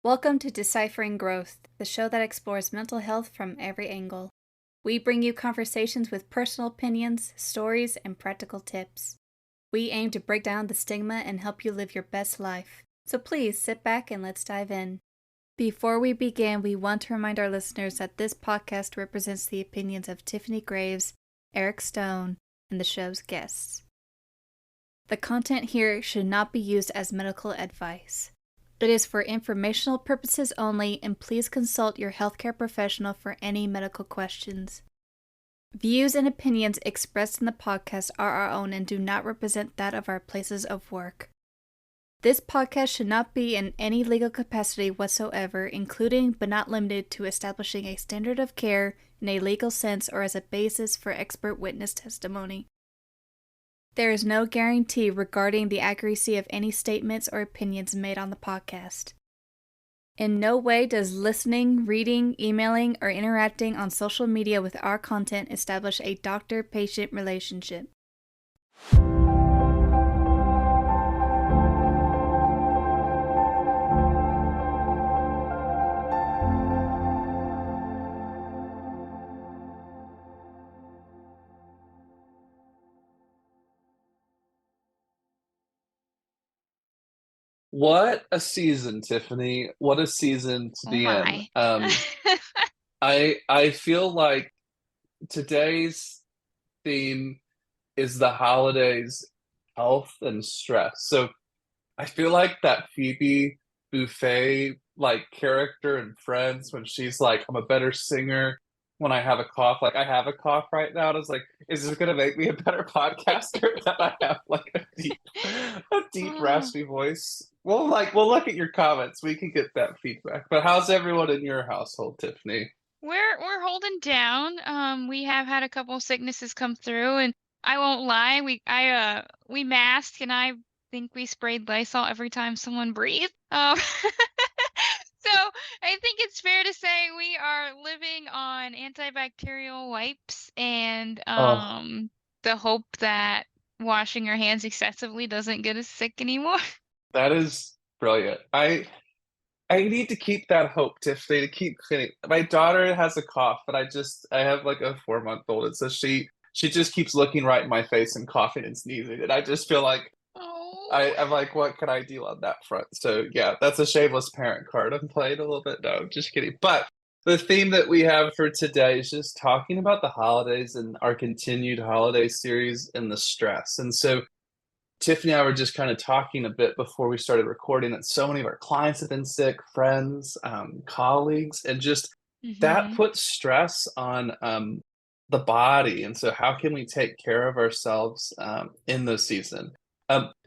Welcome to Deciphering Growth, the show that explores mental health from every angle. We bring you conversations with personal opinions, stories, and practical tips. We aim to break down the stigma and help you live your best life. So please sit back and let's dive in. Before we begin, we want to remind our listeners that this podcast represents the opinions of Tiffany Graves, Eric Stone, and the show's guests. The content here should not be used as medical advice. It is for informational purposes only, and please consult your healthcare professional for any medical questions. Views and opinions expressed in the podcast are our own and do not represent that of our places of work. This podcast should not be in any legal capacity whatsoever, including but not limited to establishing a standard of care in a legal sense or as a basis for expert witness testimony. There is no guarantee regarding the accuracy of any statements or opinions made on the podcast. In no way does listening, reading, emailing, or interacting on social media with our content establish a doctor-patient relationship. What a season, Tiffany. What a season to Oh be in. my. I feel like today's theme is the holidays, health and stress. So I feel like that Phoebe Buffet like character in Friends when she's like, I'm a better singer when I have a cough. Like I have a cough right now. And I was like, is this gonna make me a better podcaster that I have like a deep Oh, raspy voice? We'll look at your comments. We can get that feedback. But how's everyone in your household, Tiffany? we're holding down. We have had a couple of sicknesses come through, and I won't lie, we masked, and I think we sprayed Lysol every time someone breathed. So I think it's fair to say we are living on antibacterial wipes and Oh, the hope that washing our hands excessively doesn't get us sick anymore. that is brilliant. I need to keep that hope, Tiffany, to keep cleaning. My daughter has a cough, but I have like a 4-month-old, and so she just keeps looking right in my face and coughing and sneezing, and I just feel like Oh. I'm like, what can I do on that front? So yeah, that's a shameless parent card I'm playing a little bit. No, just kidding. But the theme that we have for today is just talking about the holidays and our continued holiday series and the stress. And so Tiffany and I were just kind of talking a bit before we started recording that so many of our clients have been sick, friends, colleagues, and just that Mhm. puts stress on the body. And so, how can we take care of ourselves in this season?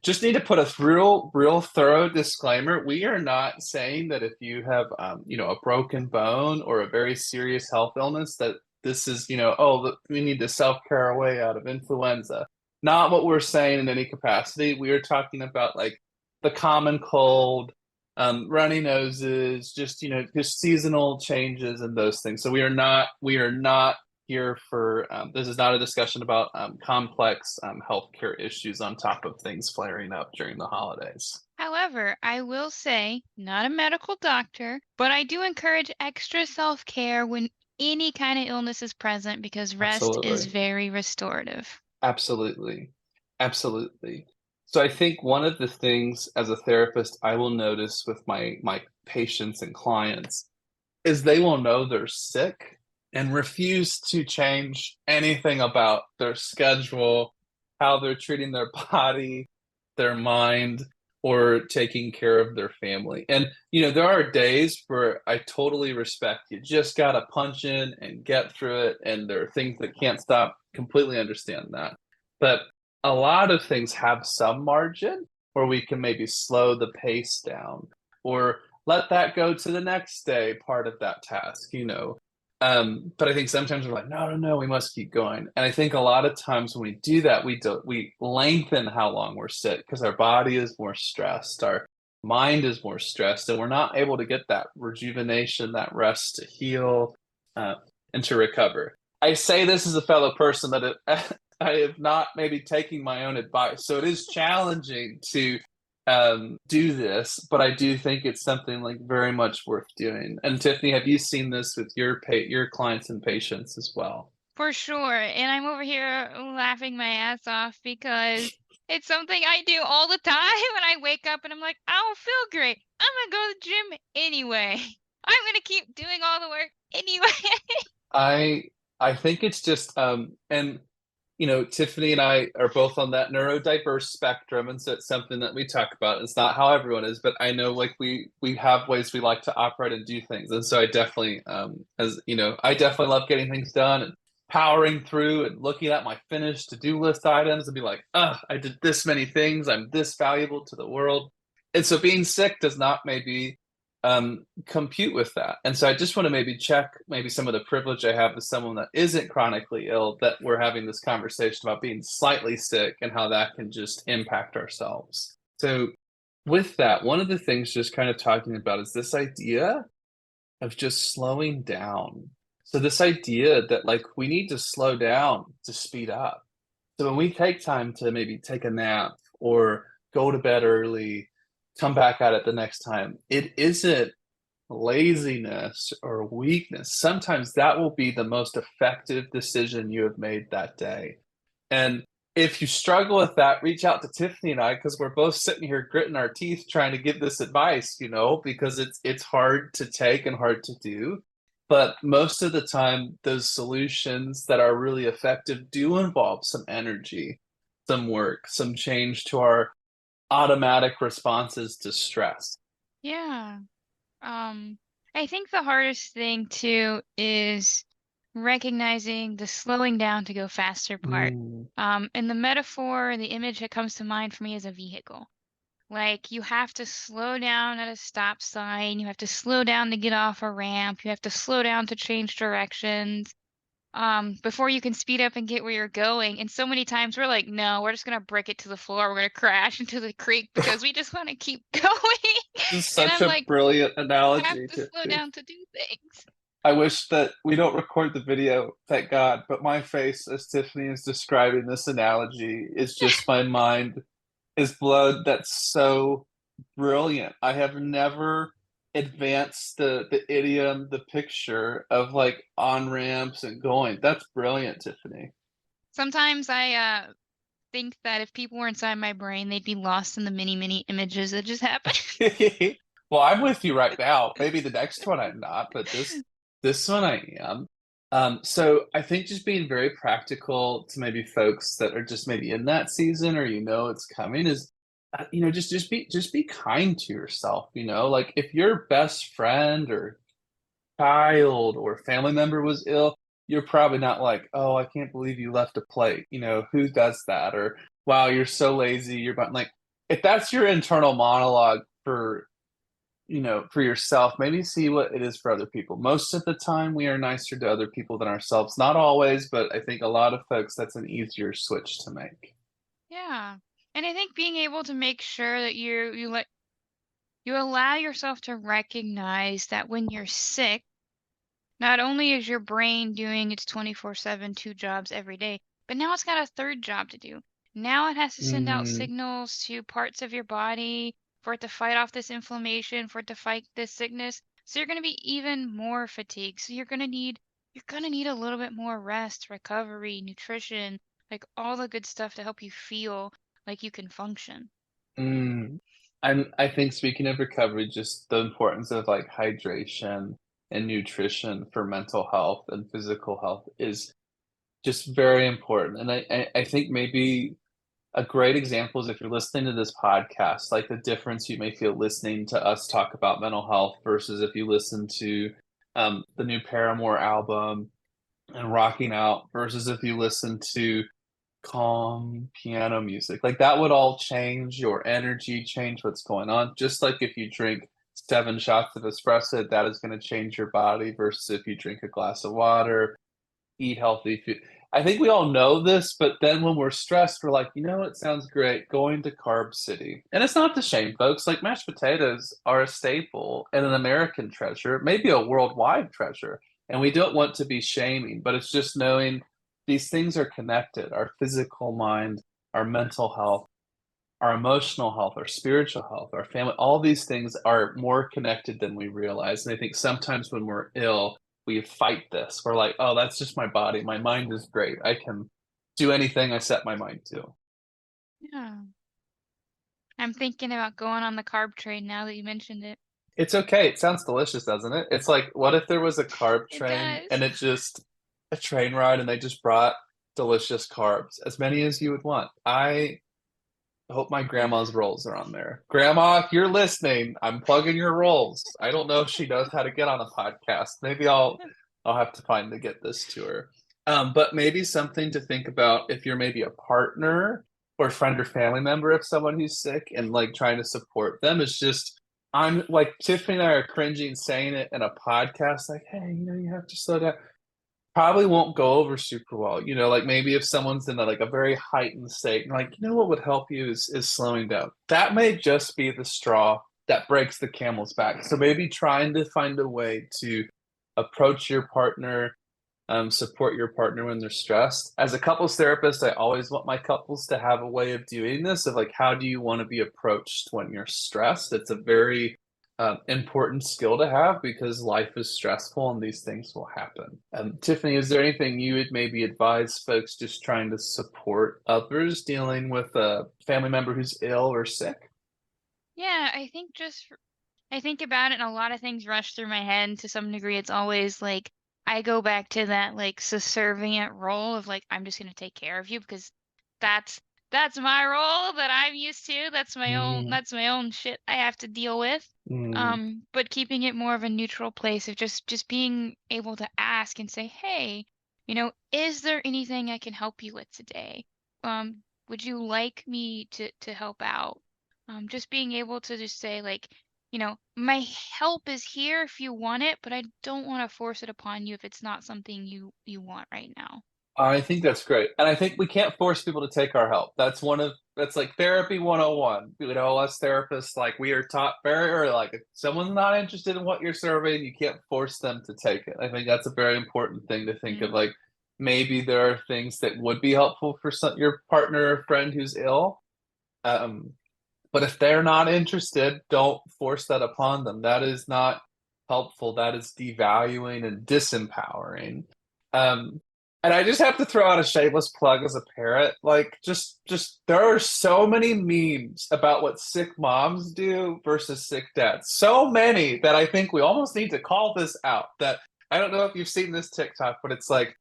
Just need to put a real thorough disclaimer. We are not saying that if you have, a broken bone or a very serious health illness, that this is, we need to self care our way out of influenza. Not what we're saying in any capacity. We are talking about like the common cold, runny noses, just seasonal changes and those things. So we are not here for this is not a discussion about complex healthcare issues on top of things flaring up during the holidays. However, I will say, not a medical doctor, but I do encourage extra self-care when any kind of illness is present because rest is Absolutely. very restorative. Absolutely. Absolutely. So I think one of the things as a therapist I will notice with my patients and clients is they will know they're sick and refuse to change anything about their schedule, how they're treating their body, their mind, or taking care of their family. And, there are days where I totally respect you just got to punch in and get through it. And there are things that can't stop. Completely understand that. But a lot of things have some margin where we can maybe slow the pace down or let that go to the next day, part of that task. But I think sometimes we're like, no, no, no, we must keep going. And I think a lot of times when we do that, we lengthen how long we're sick because our body is more stressed, our mind is more stressed, and we're not able to get that rejuvenation, that rest to heal uh, and to recover. I say this as a fellow person that I have not maybe taking my own advice, so it is challenging to do this, but I do think it's something like very much worth doing. And Tiffany, have you seen this with your clients and patients as well? For sure. And I'm over here laughing my ass off because it's something I do all the time. And I wake up and I'm like, I don't feel great. I'm going to go to the gym anyway. I'm going to keep doing all the work anyway. I think it's just and you know, Tiffany and I are both on that neurodiverse spectrum, and so it's something that we talk about. It's not how everyone is, but I know like we have ways we like to operate and do things, and so I definitely, as you know, I definitely love getting things done and powering through and looking at my finished to-do list items and be like, I did this many things. I'm this valuable to the world, and so being sick does not maybe compute with that. And so I just want to maybe check maybe some of the privilege I have with someone that isn't chronically ill, that we're having this conversation about being slightly sick and how that can just impact ourselves. So with that, one of the things just kind of talking about is this idea of just slowing down. So this idea that like we need to slow down to speed up. So when we take time to maybe take a nap or go to bed early, come back at it the next time, it isn't laziness or weakness. Sometimes that will be the most effective decision you have made that day. And if you struggle with that, reach out to Tiffany and I, because we're both sitting here gritting our teeth trying to give this advice, you know, because it's hard to take and hard to do. But most of the time, those solutions that are really effective do involve some energy, some work, some change to our automatic responses to stress. Yeah. I think the hardest thing too is recognizing the slowing down to go faster part. Mm, And the metaphor, the image that comes to mind for me is a vehicle. Like you have to slow down at a stop sign, you have to slow down to get off a ramp, you have to slow down to change directions, before you can speed up and get where you're going. And so many times we're like, no, we're just gonna brick it to the floor, we're gonna crash into the creek because we just want to keep going. this is And such I'm a like, brilliant have analogy, to slow Tiffany. down to do things. I wish that we don't record the video, thank God, but my face as Tiffany is describing this analogy is just my mind is blown. That's so brilliant. I have never advanced the idiom, the picture of like on ramps and going. That's brilliant, Tiffany. Sometimes I think that if people were inside my brain, they'd be lost in the many, many images that just happen. Well, I'm with you right now. Maybe the next one I'm not, but this one I am. So I think just being very practical to maybe folks that are just maybe in that season or you know it's coming is you know just be kind to yourself, you know? Like if your best friend or child or family member was ill, you're probably not like, "Oh, I can't believe you left a plate." You know, who does that? Or, "Wow, you're so lazy." You're about like if that's your internal monologue for, you know, for yourself, maybe see what it is for other people. Most of the time, we are nicer to other people than ourselves. Not always, but I think a lot of folks, that's an easier switch to make. Yeah. And I think being able to make sure that you allow yourself to recognize that when you're sick, not only is your brain doing its 24/7 two jobs every day, but now it's got a third job to do. Now it has to send out Mm, signals to parts of your body for it to fight off this inflammation, for it to fight this sickness. So you're going to be even more fatigued. So you're going to need a little bit more rest, recovery, nutrition, like all the good stuff to help you feel like you can function. mm. I think speaking of recovery, just the importance of like hydration and nutrition for mental health and physical health is just very important. And I think maybe a great example is if you're listening to this podcast, like the difference you may feel listening to us talk about mental health versus if you listen to the new Paramore album and rocking out versus if you listen to calm piano music. Like that would all change your energy, change what's going on. Just like if you drink 7 shots of espresso, that is going to change your body versus if you drink a glass of water, eat healthy food. I think we all know this, but then when we're stressed, we're like, you know, it sounds great going to Carb City. And it's not to shame, folks. Like mashed potatoes are a staple and an American treasure, maybe a worldwide treasure. And we don't want to be shaming, but it's just knowing these things are connected, our physical mind, our mental health. our emotional health, our spiritual health, our family, all these things are more connected than we realize. And I think sometimes when we're ill, we fight this. We're like, oh, that's just my body. My mind is great. I can do anything I set my mind to. Yeah. I'm thinking about going on the carb train now that you mentioned it. It's okay. It sounds delicious, doesn't it? It's like, what if there was a carb It train does. and it just a train ride and they just brought delicious carbs, as many as you would want. I hope my grandma's rolls are on there. Grandma, if you're listening, I'm plugging your rolls. I don't know if she knows how to get on a podcast. Maybe I'll have to find to get this to her. But maybe something to think about if you're maybe a partner or friend or family member of someone who's sick and like trying to support them is just I'm like Tiffany and I are cringing saying it in a podcast, like, hey, you have to slow down. Probably won't go over super well. Like maybe if someone's in like a very heightened state, and like, what would help you is slowing down. That may just be the straw that breaks the camel's back. So maybe trying to find a way to approach your partner, support your partner when they're stressed. As a couples therapist, I always want my couples to have a way of doing this of like, how do you want to be approached when you're stressed? It's a very important skill to have because life is stressful and these things will happen. Tiffany, is there anything you would maybe advise folks just trying to support others dealing with a family member who's ill or sick? Yeah, I think about it and a lot of things rush through my head to some degree. It's always like I go back to that like subservient role of like I'm just gonna take care of you because that's that's my role that I'm used to. Mm, That's my own shit I have to deal with. mm. But keeping it more of a neutral place of just being able to ask and say, hey, is there anything I can help you with today? Would you like me to help out? Just being able to just say like, my help is here if you want it, but I don't want to force it upon you if it's not something you want right now. I think that's great. And I think we can't force people to take our help. That's like therapy 101. Us therapists, like we are taught very early, like if someone's not interested in what you're serving, you can't force them to take it. I think that's a very important thing to think of. Mm. Like maybe there are things that would be helpful for your partner or friend who's ill. Um, but if they're not interested, don't force that upon them. That is not helpful. That is devaluing and disempowering. Um, and I just have to throw out a shameless plug as a parent. Like, just there are so many memes about what sick moms do versus sick dads. So many that I think we almost need to call this out. That I don't know if you've seen this TikTok, but it's like,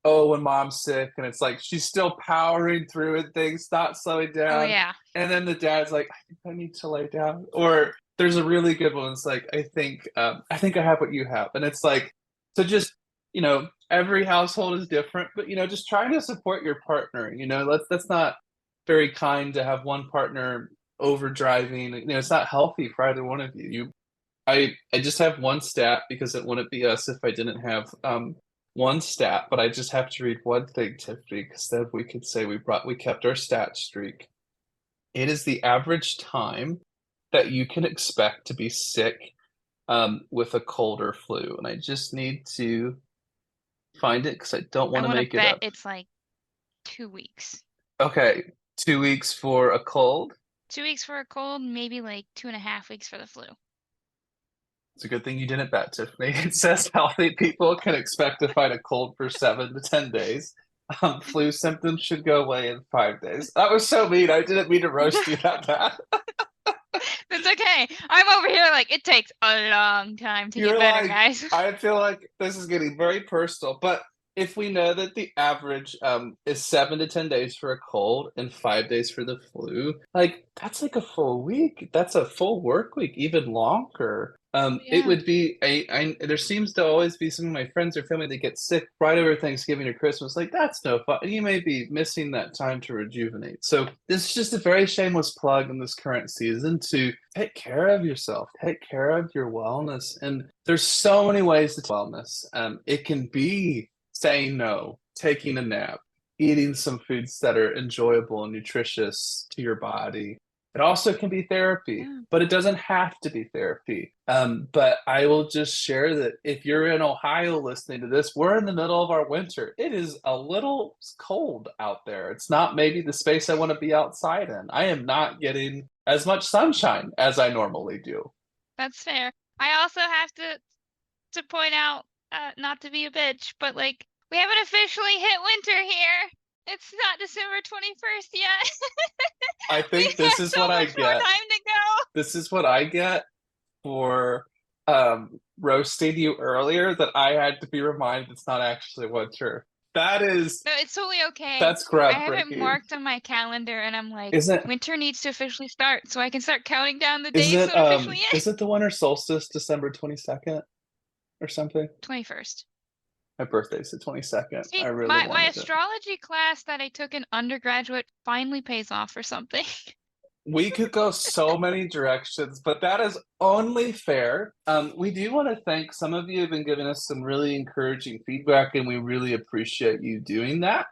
oh, when mom's sick, and it's like she's still powering through and things, not slowing Oh down. yeah. And then the dad's like, I think I need to lay down. Or there's a really good one. It's like, I think I have what you have. And it's like, so just, every household is different, but just trying to support your partner, that's not very kind to have one partner overdriving. It's not healthy for either one of you. I just have one stat because it wouldn't be us if I didn't have one stat, but I just have to read one thing, Tiffany, because then we could say we kept our stat streak. It is the average time that you can expect to be sick with a cold or flu. And I just need to find it because I don't I want to want to make it bet up. it's like 2 weeks. Okay, 2 weeks for a cold. 2 weeks for a cold, maybe like 2.5 weeks for the flu. It's a good thing you didn't bet, Tiffany. It says healthy people can expect to fight a cold for 7 to 10 days. Flu symptoms should go away in 5 days. That was so mean. I didn't mean to roast you that bad. It's okay. I'm over here like it takes a long time to get You're better, like, guys. I feel like this is getting very personal, but if we know that the average is 7 to 10 days for a cold and 5 days for the flu, like that's like a full week. That's a full work week, even longer. It Yeah. would be there seems to always be some of my friends or family that get sick right over Thanksgiving or Christmas. Like that's no fun. You may be missing that time to rejuvenate. So this is just a very shameless plug in this current season to take care of yourself, take care of your wellness. And there's so many ways to wellness. It can be saying no, taking a nap, eating some foods that are enjoyable and nutritious to your body. It also can be therapy, Yeah. but it doesn't have to be therapy. But I will just share that if you're in Ohio listening to this, we're in the middle of our winter. It is a little cold out there. It's not maybe the space I want to be outside in. I am not getting as much sunshine as I normally do. That's fair. I also have to point out, not to be a bitch, but like we haven't officially hit winter here. It's not December 21st yet. I We think this have is so what I much more get. time to go. This is what I get for roasting you earlier, that I had to be reminded it's not actually winter. No, it's totally okay. That's I have it groundbreaking. marked on my calendar, and I'm like, Isn't winter needs to officially start, so I can start counting down the isn't days so it it officially is. isn't the winter solstice December 22nd or something? 21st. My birthday's the 22nd. I See, really my wanted it. astrology class that I took in undergraduate finally pays off for something. We could go so many directions, but that is only fair. We do want to thank some of you have been giving us some really encouraging feedback, and we really appreciate you doing that.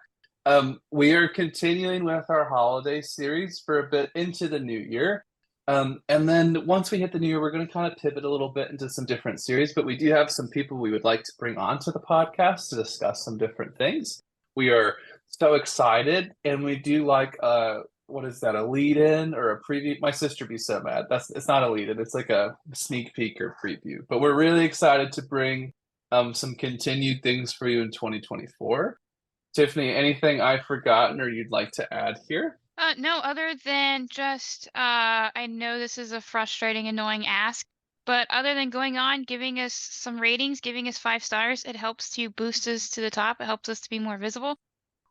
We are continuing with our holiday series for a bit into the new year. And then once we hit the new year, we're going to kind of pivot a little bit into some different series, but we do have some people we would like to bring onto the podcast to discuss some different things. We are so excited, and we do like what is that, a lead in or a preview? My sister be so mad. It's not a lead in, it's like a sneak peek or preview. But we're really excited to bring some continued things for you in 2024. Tiffany, anything I've forgotten or you'd like to add here? No, other than just, I know this is a frustrating, annoying ask, but other than going on, giving us some ratings, giving us 5 stars, it helps to boost us to the top. It helps us to be more visible.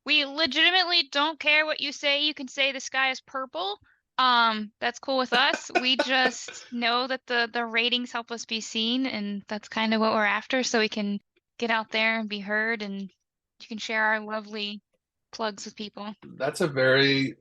We legitimately don't care what you say. You can say the sky is purple. That's cool with us. We just know that the ratings help us be seen, and that's kind of what we're after, so we can get out there and be heard, and you can share our lovely plugs with people. That's a very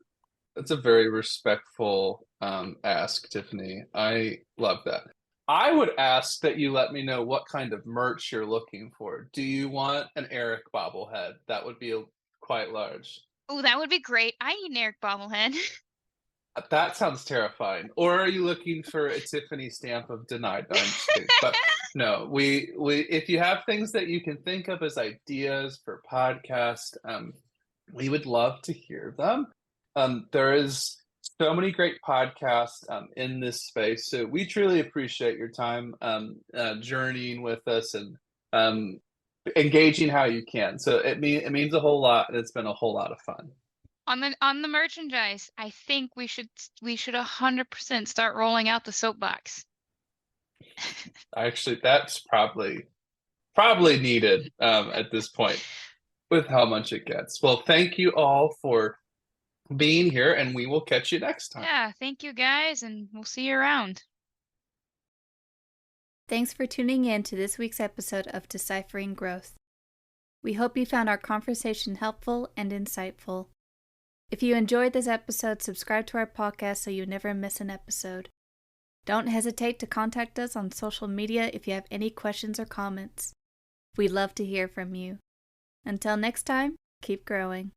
respectful ask, Tiffany. I love that. I would ask that you let me know what kind of merch you're looking for. Do you want an Eric bobblehead? That would be quite large. Oh, that would be great. I need an Eric bobblehead. That sounds terrifying. Or are you looking for a Tiffany stamp of denied? No, I'm just kidding. But no, we if you have things that you can think of as ideas for podcast, we would love to hear them. There is so many great podcasts in this space, so we truly appreciate your time journeying with us and engaging how you can. So it means a whole lot, and it's been a whole lot of fun. On the merchandise, I think we should 100% start rolling out the soapbox. Actually, that's probably needed at this point with how much it gets. Well, thank you all for being here, and we will catch you next time. Yeah, thank you guys, and we'll see you around. Thanks for tuning in to this week's episode of Deciphering Growth. We hope you found our conversation helpful and insightful. If you enjoyed this episode, subscribe to our podcast so you never miss an episode. Don't hesitate to contact us on social media if you have any questions or comments. We'd love to hear from you. Until next time, keep growing.